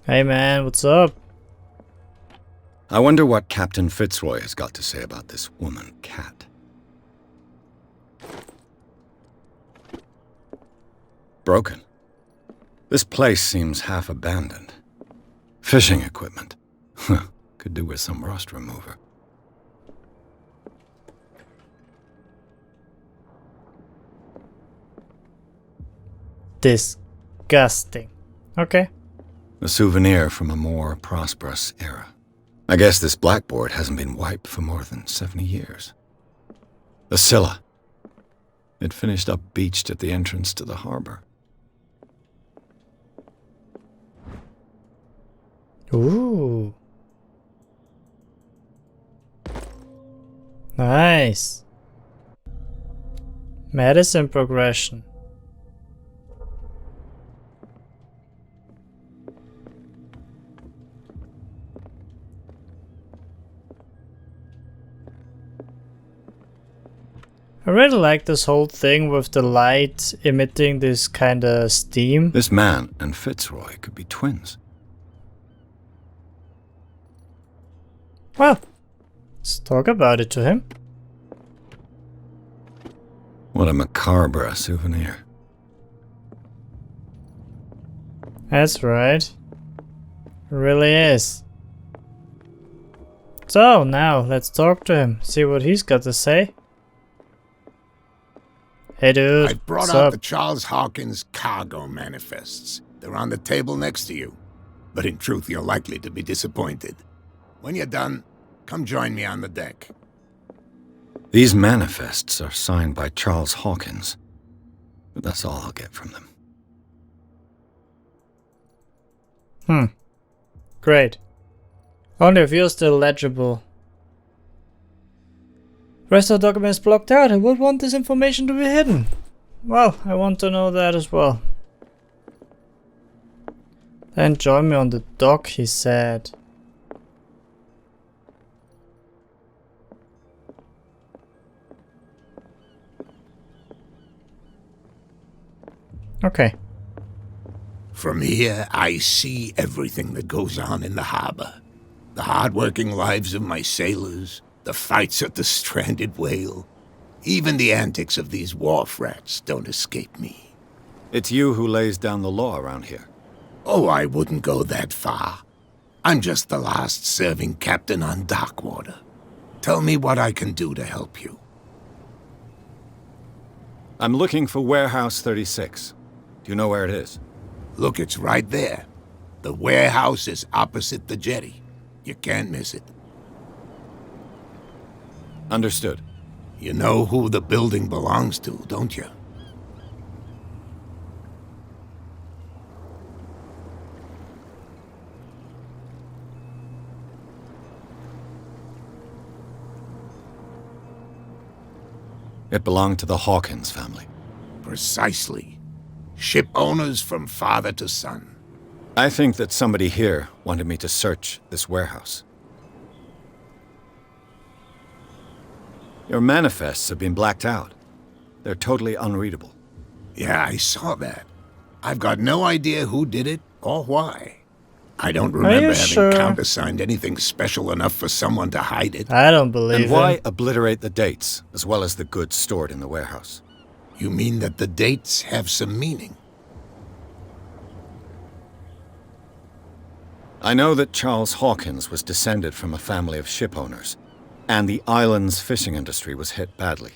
Hey man, what's up? I wonder what Captain Fitzroy has got to say about this woman, Cat. Broken. This place seems half abandoned. Fishing equipment. Could do with some rust remover. Disgusting. Okay. A souvenir from a more prosperous era. I guess this blackboard hasn't been wiped for more than 70 years. The Scylla. It finished up beached at the entrance to the harbor. Ooh. Nice. Medicine progression. I really like this whole thing with the light emitting this kind of steam. This man and Fitzroy could be twins. Well, let's talk about it to him. What a macabre souvenir. That's right. It really is. So, now let's talk to him, see what he's got to say. Hey dude, I brought what's out up? the Charles Hawkins cargo manifests. They're on the table next to you. But in truth, you're likely to be disappointed. When you're done, come join me on the deck. These manifests are signed by Charles Hawkins. But that's all I'll get from them. Great. Only if you're still legible. Rest of the document is blocked out. I would want this information to be hidden. Well, I want to know that as well. Then join me on the dock, he said. Okay. From here, I see everything that goes on in the harbor. The hard-working lives of my sailors, the fights at the stranded whale. Even the antics of these wharf rats don't escape me. It's you who lays down the law around here. Oh, I wouldn't go that far. I'm just the last serving captain on Darkwater. Tell me what I can do to help you. I'm looking for Warehouse 36. Do you know where it is? Look, it's right there. The warehouse is opposite the jetty. You can't miss it. Understood. You know who the building belongs to, don't you? It belonged to the Hawkins family. Precisely. Ship owners from father to son. I think that somebody here wanted me to search this warehouse. Your manifests have been blacked out. They're totally unreadable. Yeah, I saw that. I've got no idea who did it or why. I don't remember having countersigned anything special enough for someone to hide it. I don't believe it. And why obliterate the dates, as well as the goods stored in the warehouse? You mean that the dates have some meaning? I know that Charles Hawkins was descended from a family of ship owners, and the island's fishing industry was hit badly.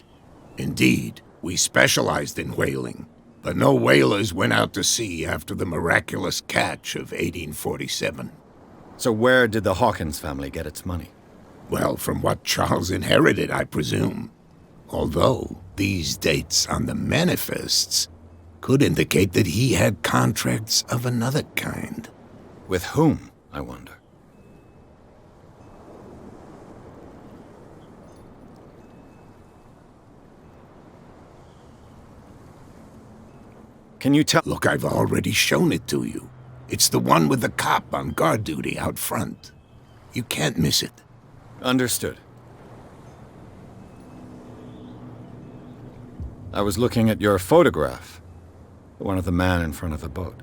Indeed, we specialized in whaling, but no whalers went out to sea after the miraculous catch of 1847. So where did the Hawkins family get its money? Well, from what Charles inherited, I presume. Although, these dates on the manifests could indicate that he had contracts of another kind. With whom, I wonder? Can you tell? Look, I've already shown it to you. It's the one with the cop on guard duty out front. You can't miss it. Understood. I was looking at your photograph. The one of the man in front of the boat.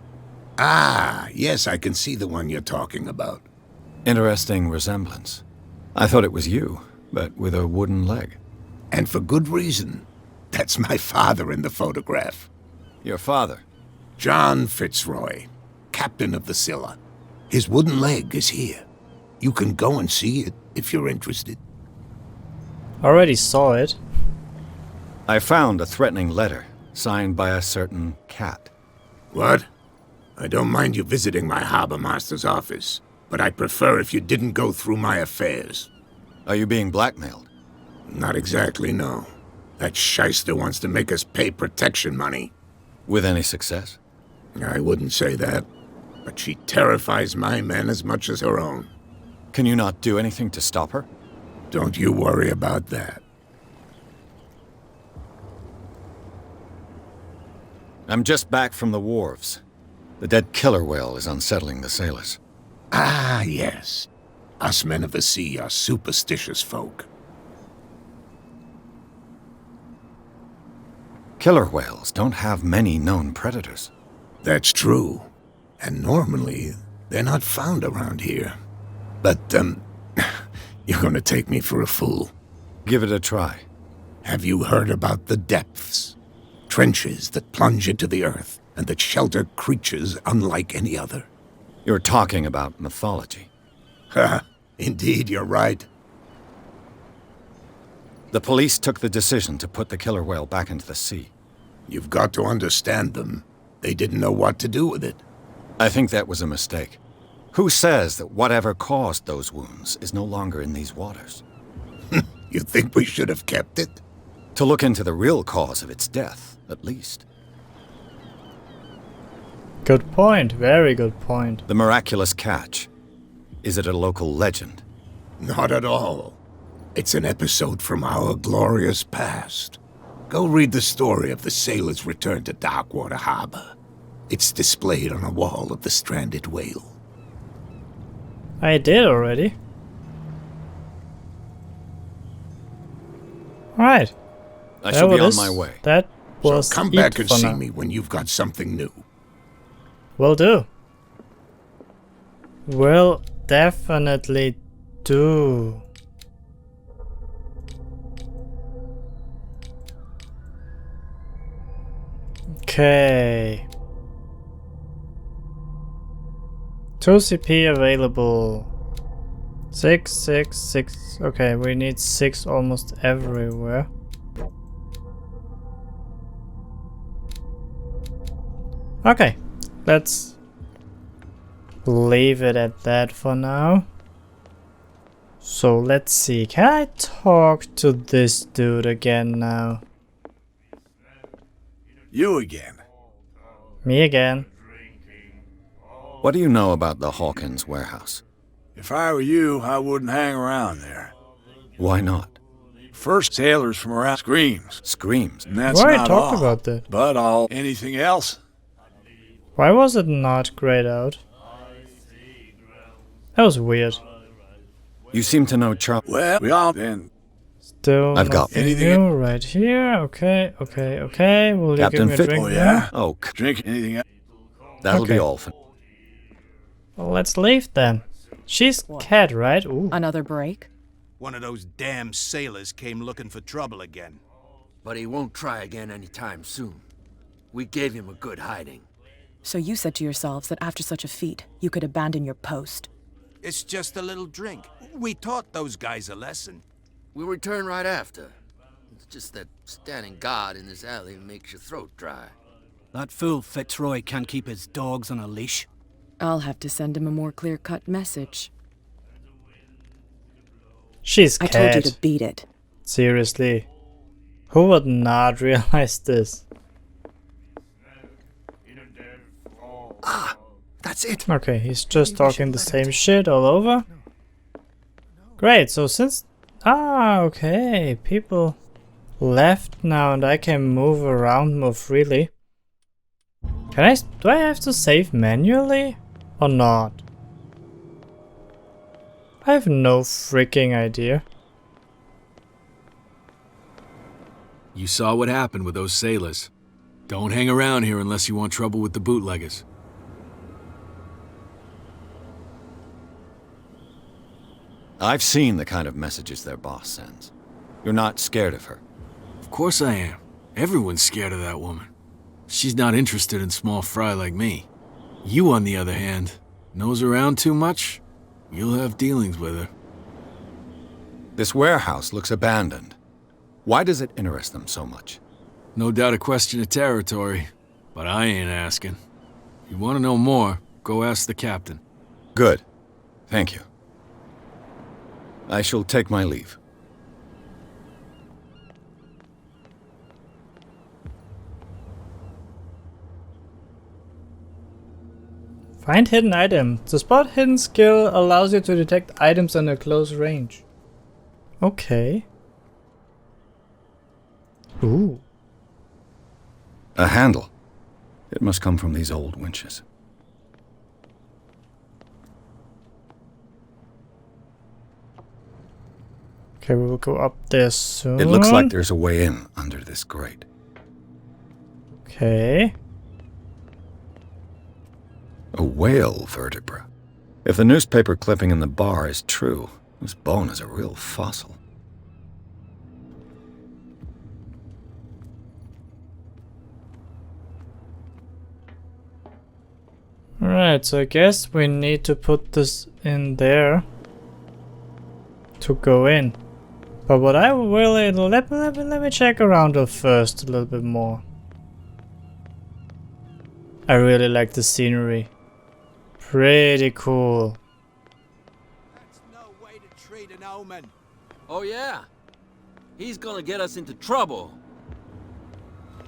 Ah, yes, I can see the one you're talking about. Interesting resemblance. I thought it was you, but with a wooden leg. And for good reason. That's my father in the photograph. Your father? John Fitzroy, captain of the Scylla. His wooden leg is here. You can go and see it if you're interested. Already saw it. I found a threatening letter signed by a certain cat. What? I don't mind you visiting my harbor master's office, but I prefer if you didn't go through my affairs. Are you being blackmailed? Not exactly, no. That shyster wants to make us pay protection money. With any success? I wouldn't say that, but she terrifies my men as much as her own. Can you not do anything to stop her? Don't you worry about that. I'm just back from the wharves. The dead killer whale is unsettling the sailors. Ah, yes. Us men of the sea are superstitious folk. Killer whales don't have many known predators. That's true. And normally, they're not found around here. But, you're gonna take me for a fool. Give it a try. Have you heard about the depths? Trenches that plunge into the earth and that shelter creatures unlike any other. You're talking about mythology. Ha! Indeed, you're right. The police took the decision to put the killer whale back into the sea. You've got to understand them. They didn't know what to do with it. I think that was a mistake. Who says that whatever caused those wounds is no longer in these waters? You think we should have kept it? To look into the real cause of its death, at least. Good point, very good point. The miraculous catch. Is it a local legend? Not at all. It's an episode from our glorious past. Go read the story of the sailor's return to Darkwater Harbor. It's displayed on a wall of the Stranded Whale. I did already. I Alright. shall be on my way. That was So come back it and for see now. me when you've got something new. Will do. Will definitely do. Okay. 2 CP available. 6, 6, 6. Okay, we need 6 almost everywhere. Okay, let's leave it at that for now. So let's see, can I talk to this dude again now? You again. Me again. What do you know about the Hawkins warehouse? If I were you, I wouldn't hang around there. Why not? First, sailors from around screams. Screams? And that's We already not talked all. about that. But all. Anything else? Why was it not grayed out? That was weird. You seem to know Charles. Well, we all then. Still I've got nothing anything new right here. Okay, okay, okay. Will you Captain give me a Fit- drink Oh, now? yeah? Oh, Drink anything else? that'll Okay. be all for... Well, let's leave then. She's cat, right? Ooh. Another break? One of those damn sailors came looking for trouble again. But he won't try again anytime soon. We gave him a good hiding. So you said to yourselves that after such a feat, you could abandon your post. It's just a little drink. We taught those guys a lesson. We'll return right after. It's just that standing guard in this alley makes your throat dry. That fool Fitzroy can't keep his dogs on a leash. I'll have to send him a more clear-cut message. She's I cat. told you to beat it. Seriously. Who would not realize this? Ah, that's it. Okay, he's just talking the same shit all over. Great, so since... Ah, okay. People left now and I can move around more freely. Can I... Do I have to save manually? Or not? I have no freaking idea. You saw what happened with those sailors. Don't hang around here unless you want trouble with the bootleggers. I've seen the kind of messages their boss sends. You're not scared of her. Of course I am. Everyone's scared of that woman. She's not interested in small fry like me. You, on the other hand, nose around too much, you'll have dealings with her. This warehouse looks abandoned. Why does it interest them so much? No doubt a question of territory, but I ain't asking. If you want to know more, go ask the captain. Good. Thank you. I shall take my leave. Find hidden item. The spot hidden skill allows you to detect items under close range. Okay. Ooh. A handle. It must come from these old winches. Okay, we will go up there soon. It looks like there's a way in under this grate. Okay. A whale vertebra. If the newspaper clipping in the bar is true, this bone is a real fossil. Alright, so I guess we need to put this in there to go in. But what I really... Let me check around first a little bit more. I really like the scenery. Pretty cool. That's no way to treat an omen. Oh yeah? He's gonna get us into trouble.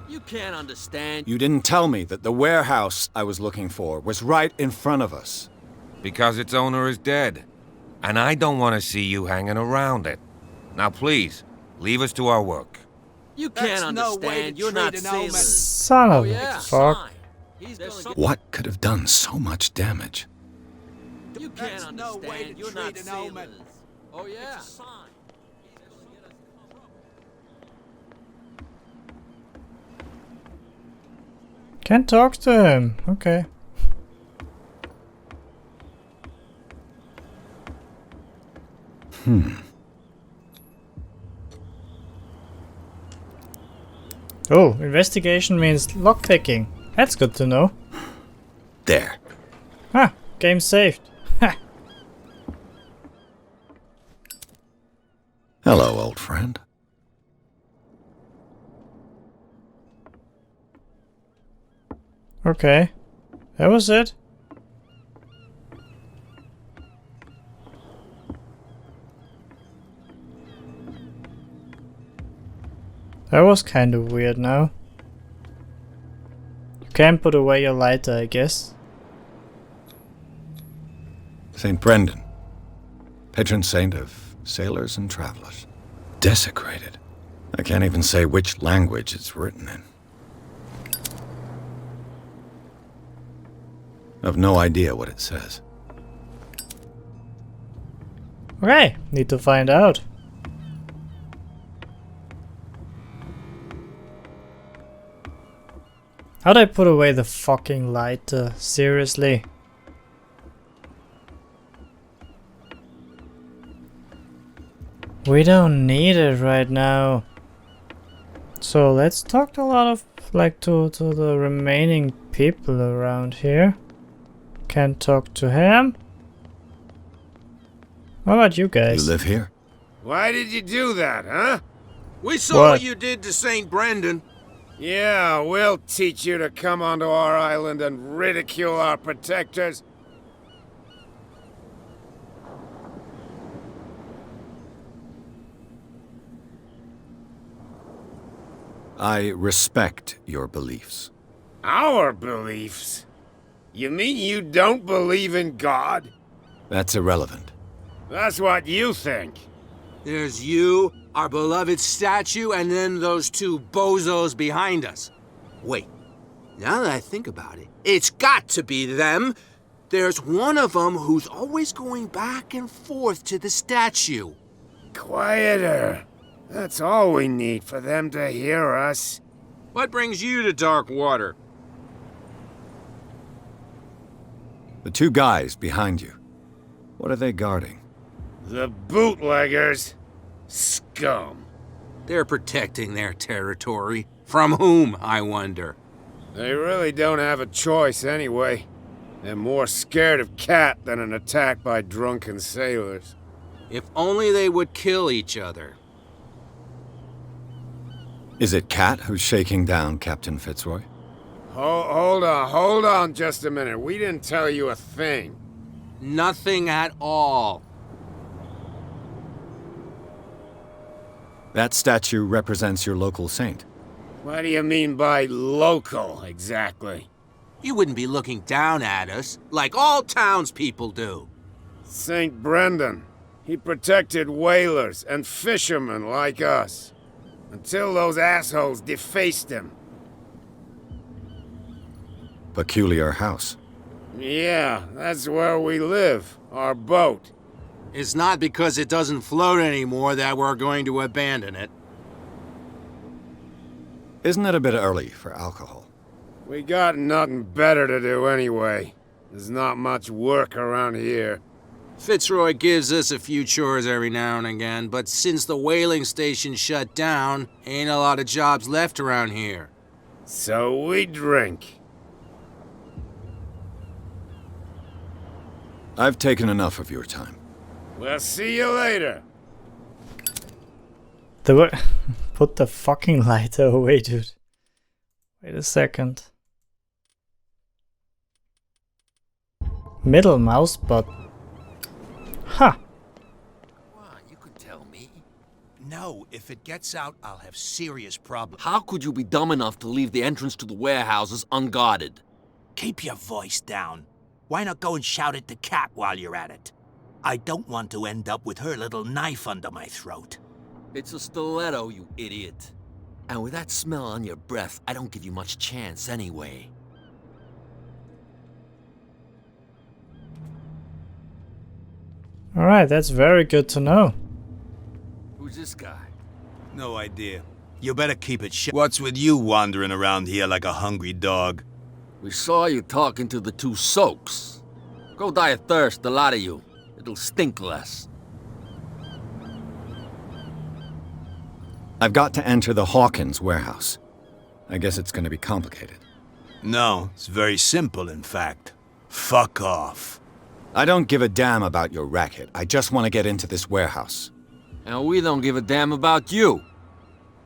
You can't understand. You didn't tell me that the warehouse I was looking for was right in front of us. Because its owner is dead. And I don't want to see you hanging around it. Now please, leave us to our work. You can't understand. You're not sailors. Son of a fuck. What could have done so much damage? You can't understand. You're not sailors. Oh yeah. Can't talk to him. Okay. Oh, investigation means lockpicking. That's good to know. There. Huh, game saved. Hello, old friend. Okay. That was it. That was kind of weird now. You can't put away your lighter, I guess. St. Brendan, patron saint of sailors and travelers. Desecrated. I can't even say which language it's written in. I've no idea what it says. Okay, need to find out. How'd I put away the fucking lighter? Seriously? We don't need it right now. So let's talk to a lot of, like, to the remaining people around here. Can't talk to him. How about you guys? You live here? Why did you do that, huh? We saw what you did to St. Brendan. Yeah, we'll teach you to come onto our island and ridicule our protectors. I respect your beliefs. Our beliefs? You mean you don't believe in God? That's irrelevant. That's what you think. There's you, our beloved statue, and then those two bozos behind us. Wait, now that I think about it, it's got to be them. There's one of them who's always going back and forth to the statue. Quieter. That's all we need for them to hear us. What brings you to Darkwater? The two guys behind you. What are they guarding? The bootleggers. Scum. They're protecting their territory. From whom, I wonder? They really don't have a choice anyway. They're more scared of Cat than an attack by drunken sailors. If only they would kill each other. Is it Cat who's shaking down Captain Fitzroy? Hold on just a minute. We didn't tell you a thing. Nothing at all. That statue represents your local saint. What do you mean by local, exactly? You wouldn't be looking down at us, like all townspeople do. St. Brendan. He protected whalers and fishermen like us. Until those assholes defaced him. Peculiar house. Yeah, that's where we live. Our boat. It's not because it doesn't float anymore that we're going to abandon it. Isn't it a bit early for alcohol? We got nothing better to do anyway. There's not much work around here. Fitzroy gives us a few chores every now and again, but since the whaling station shut down, ain't a lot of jobs left around here. So we drink. I've taken enough of your time. We'll see you later. Put the fucking lighter away, dude. Wait a second. Middle mouse button. Huh. You could tell me. No, if it gets out, I'll have serious problems. How could you be dumb enough to leave the entrance to the warehouses unguarded? Keep your voice down. Why not go and shout at the cat while you're at it? I don't want to end up with her little knife under my throat. It's a stiletto, you idiot. And with that smell on your breath, I don't give you much chance anyway. Alright, that's very good to know. Who's this guy? No idea. You better keep it shut. What's with you wandering around here like a hungry dog? We saw you talking to the two soaks. Go die of thirst, the lot of you. It'll stink less. I've got to enter the Hawkins warehouse. I guess it's going to be complicated. No, it's very simple, in fact. Fuck off. I don't give a damn about your racket. I just want to get into this warehouse. And we don't give a damn about you.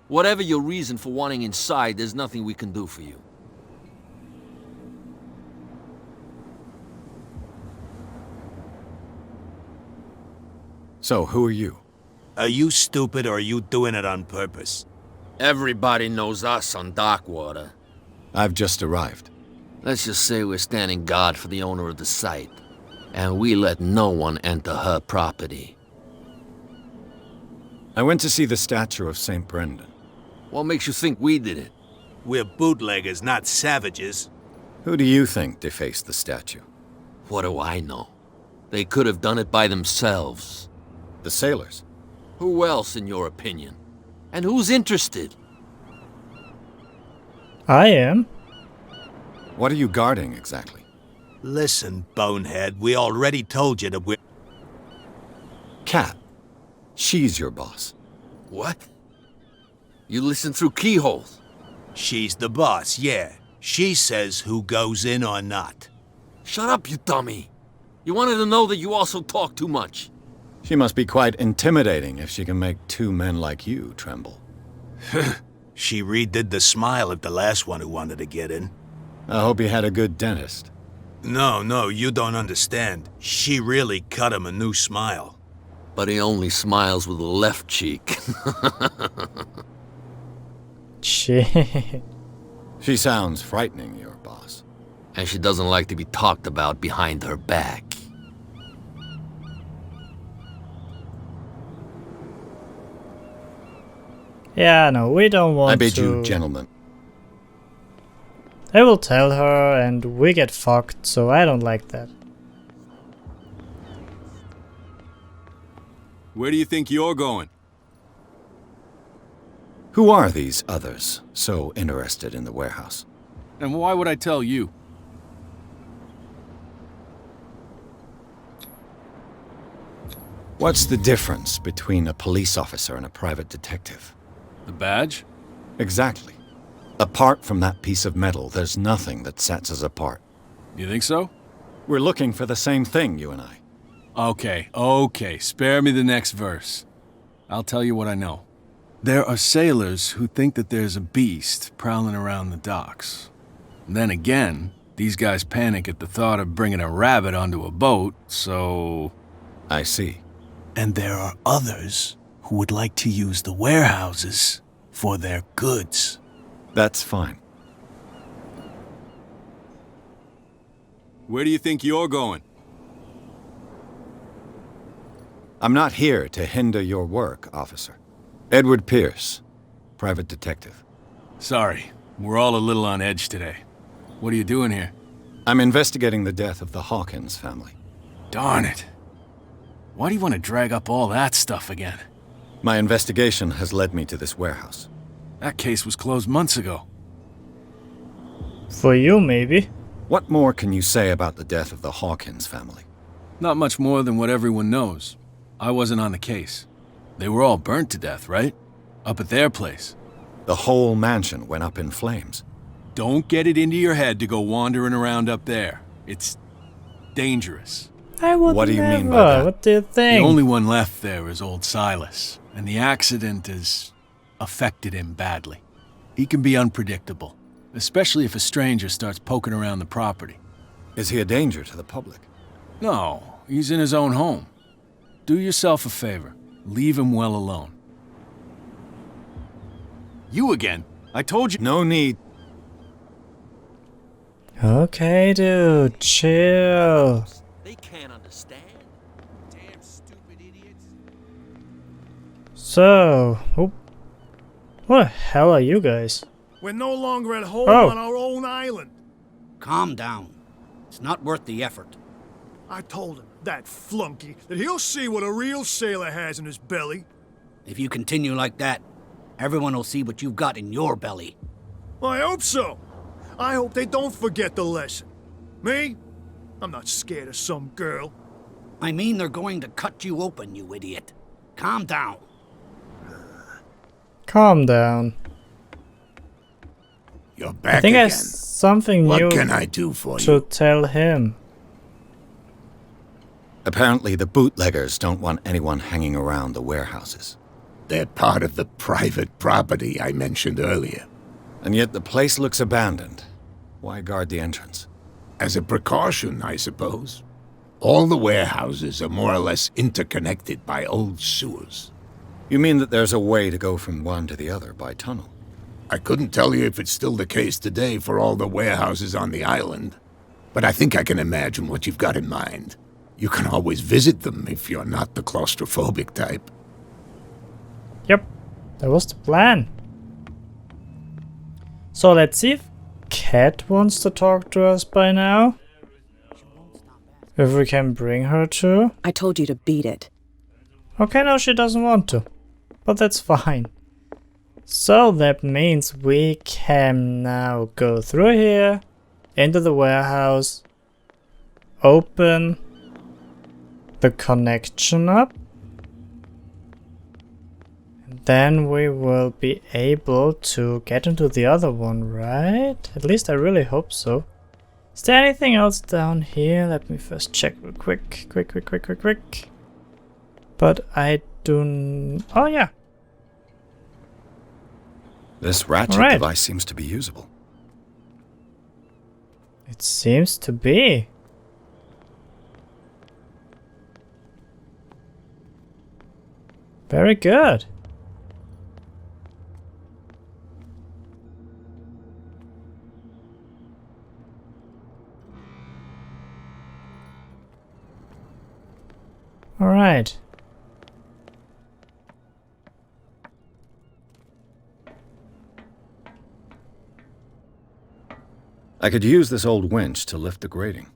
Whatever your reason for wanting inside, there's nothing we can do for you. So, who are you? Are you stupid or are you doing it on purpose? Everybody knows us on Darkwater. I've just arrived. Let's just say we're standing guard for the owner of the site. And we let no one enter her property. I went to see the statue of St. Brendan. What makes you think we did it? We're bootleggers, not savages. Who do you think defaced the statue? What do I know? They could have done it by themselves. The sailors? Who else, in your opinion? And who's interested? I am. What are you guarding, exactly? Listen, bonehead, we already told you that we're... Cat. She's your boss. What? You listen through keyholes? She's the boss, yeah. She says who goes in or not. Shut up, you dummy. You wanted to know that you also talk too much. She must be quite intimidating if she can make two men like you tremble. She redid the smile at the last one who wanted to get in. I hope he had a good dentist. No, you don't understand. She really cut him a new smile. But he only smiles with the left cheek. Shit. She sounds frightening, your boss. And she doesn't like to be talked about behind her back. Yeah, no, we don't want to... I bid you, gentlemen. I will tell her and we get fucked, so I don't like that. Where do you think you're going? Who are these others so interested in the warehouse? And why would I tell you? What's the difference between a police officer and a private detective? The badge? Exactly. Apart from that piece of metal, there's nothing that sets us apart. You think so? We're looking for the same thing, you and I. Okay, spare me the next verse. I'll tell you what I know. There are sailors who think that there's a beast prowling around the docks. Then again, these guys panic at the thought of bringing a rabbit onto a boat, so... I see. And there are others who would like to use the warehouses for their goods. That's fine. Where do you think you're going? I'm not here to hinder your work, officer. Edward Pierce, private detective. Sorry, we're all a little on edge today. What are you doing here? I'm investigating the death of the Hawkins family. Darn it. Why do you want to drag up all that stuff again? My investigation has led me to this warehouse. That case was closed months ago. For you, maybe. What more can you say about the death of the Hawkins family? Not much more than what everyone knows. I wasn't on the case. They were all burnt to death, right? Up at their place. The whole mansion went up in flames. Don't get it into your head to go wandering around up there. It's dangerous. I would What do you never. mean by that? What do you think? The only one left there is old Silas, and the accident has affected him badly. He can be unpredictable, especially if a stranger starts poking around the property. Is he a danger to the public? No, he's in his own home. Do yourself a favor. Leave him well alone. You again? I told you... No need. Okay, dude, chill. They can't understand. Damn stupid idiots. So, what the hell are you guys? We're no longer at home Oh. on our own island. Calm down. It's not worth the effort. I told him, that flunky, that he'll see what a real sailor has in his belly. If you continue like that, everyone will see what you've got in your belly. I hope so. I hope they don't forget the lesson. Me? I'm not scared of some girl. I mean they're going to cut you open, you idiot. Calm down. Calm down. You're back I think I again. have something What new can I do for to you? tell him. Apparently, the bootleggers don't want anyone hanging around the warehouses. They're part of the private property I mentioned earlier. And yet the place looks abandoned. Why guard the entrance? As a precaution, I suppose. All the warehouses are more or less interconnected by old sewers. You mean that there's a way to go from one to the other by tunnel? I couldn't tell you if it's still the case today for all the warehouses on the island, but I think I can imagine what you've got in mind. You can always visit them if you're not the claustrophobic type. Yep, that was the plan. So let's see if Cat wants to talk to us by now. If we can bring her to. I told you to beat it. Okay, no, she doesn't want to. But that's fine. So that means we can now go through here, into the warehouse, open the connection up. And then we will be able to get into the other one, right? At least I really hope so. Is there anything else down here? Let me first check real quick. Quick. But I do... Oh yeah. This ratchet Alright. device seems to be usable. It seems to be. Very good. All right. I could use this old winch to lift the grating.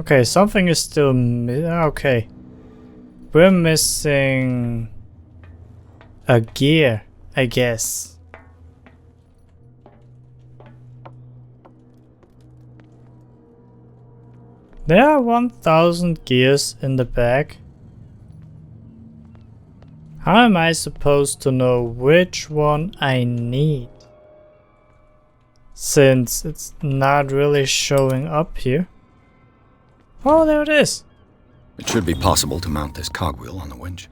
Okay, something is still okay. We're missing a gear, I guess. There are 1000 gears in the bag. How am I supposed to know which one I need? Since it's not really showing up here. Oh, there it is. It should be possible to mount this cogwheel on the winch.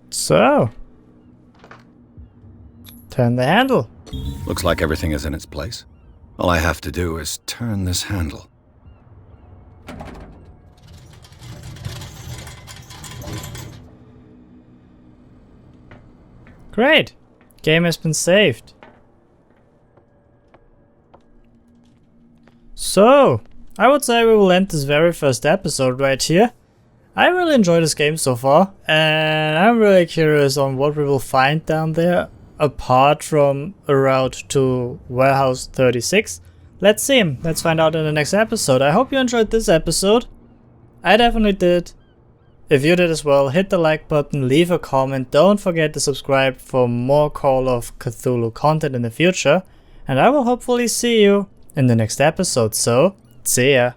So, turn the handle. Looks like everything is in its place. All I have to do is turn this handle. Great. Game has been saved. So, I would say we will end this very first episode right here. I really enjoyed this game so far, and I'm really curious on what we will find down there, apart from a route to Warehouse 36. Let's see. Let's find out in the next episode. I hope you enjoyed this episode. I definitely did. If you did as well, hit the like button, leave a comment, don't forget to subscribe for more Call of Cthulhu content in the future, and I will hopefully see you in the next episode, so see ya!